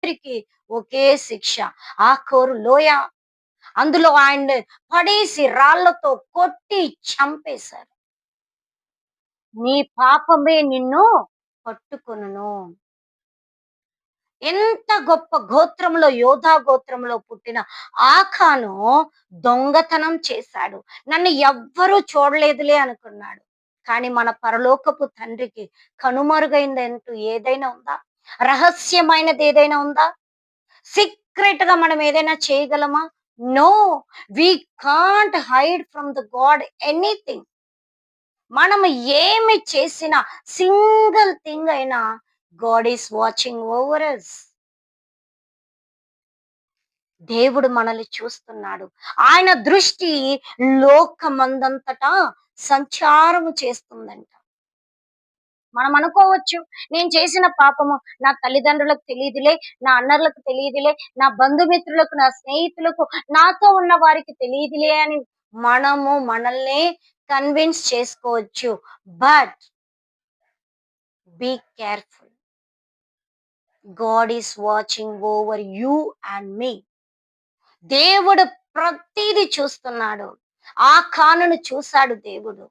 అందరికీ ఒకే శిక్ష. ఆఖోరు లోయ. అందులో ఆయన్ని పడేసి రాళ్లతో కొట్టి చంపేశారు. నీ పాపమే నిన్ను పట్టుకొనును. ఎంత గొప్ప గోత్రంలో, యోధా గోత్రంలో పుట్టిన ఆకాను దొంగతనం చేశాడు. నన్ను ఎవ్వరూ చూడలేదులే అనుకున్నాడు. కానీ మన పరలోకపు తండ్రికి కనుమరుగైందంటూ ఏదైనా ఉందా? రహస్యమైనది ఏదైనా ఉందా? సీక్రెట్ గా మనం ఏదైనా చేయగలమా? No. We can't hide from the god anything. మనం ఏమి చేసినా సింగిల్ థింగ్ అయినా god is watching over us. దేవుడు మనల్ని చూస్తున్నాడు. ఆయన దృష్టి లోకమందంతటా సంచారము చేస్తుందంట. మనం అనుకోవచ్చు, నేను చేసిన పాపము నా తల్లిదండ్రులకు తెలియదులే, నా అన్నలకు తెలియదులే, నా బంధుమిత్రులకు, నా స్నేహితులకు, నాతో ఉన్న వారికి తెలియదులే అని మనము మనల్ని కన్విన్స్ చేసుకోవచ్చు. But be careful. God is watching over you and me. దేవుడు ప్రతిదీ చూస్తున్నాడు. ఆ కానును చూశాడు దేవుడు.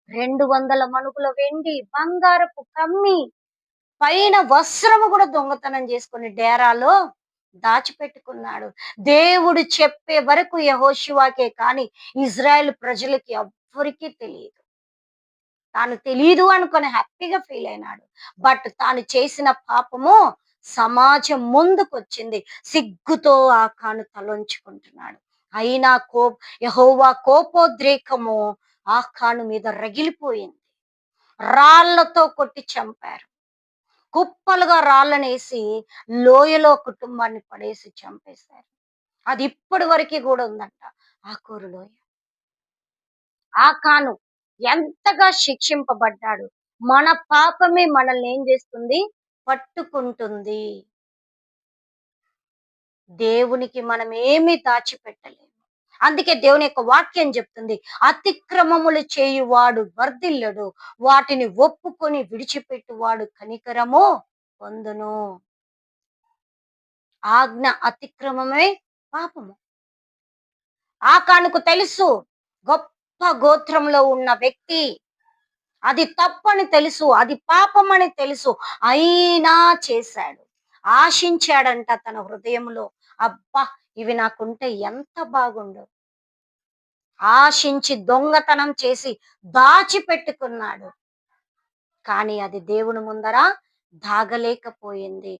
200 మణుగుల వెండి, బంగారపు కమ్మి, పైన వస్త్రము కూడా దొంగతనం చేసుకొని డేరాలో దాచిపెట్టుకున్నాడు. దేవుడు చెప్పే వరకు యెహోషువకే కానీ ఇజ్రాయెల్ ప్రజలకి ఎవ్వరికీ తెలియదు. తాను తెలీదు అనుకొని హ్యాపీగా ఫీల్ అయినాడు. బట్ తాను చేసిన పాపము సమాజం ముందుకొచ్చింది. సిగ్గుతో ఆకాను తలొంచుకుంటున్నాడు. అయినా యెహోవా కోపోద్రేకము ఆకాను మీద రగిలిపోయింది. రాళ్లతో కొట్టి చంపారు. కుప్పలుగా రాళ్ళనేసి లోయలో కుటుంబాన్ని పడేసి చంపేశారు. అది ఇప్పటి వరకు కూడా ఉందంట ఆకోరు లోయ. ఆకాను ఎంతగా శిక్షింపబడ్డాడు. మన పాపమే మనల్ని ఏం చేస్తుంది? పట్టుకుంటుంది. దేవునికి మనం ఏమీ దాచిపెట్టలేము. అందుకే దేవుని యొక్క వాక్యం చెప్తుంది, అతిక్రమములు చేయువాడు వర్ధిల్లడు, వాటిని ఒప్పుకొని విడిచిపెట్టువాడు కనికరము పొందును. ఆజ్ఞ అతిక్రమమే పాపము. ఆకానుకు తెలుసు, గొప్ప గోత్రంలో ఉన్న వ్యక్తి, అది తప్పని తెలుసు, అది పాపమని తెలుసు. అయినా చేశాడు. ఆశించాడంట తన హృదయంలో, అబ్బా ఇవి నాకుంటే ఎంత బాగుండు. ఆశించి దొంగతనం చేసి దాచిపెట్టుకున్నాడు. కానీ అది దేవుని ముందర దాగలేకపోయింది.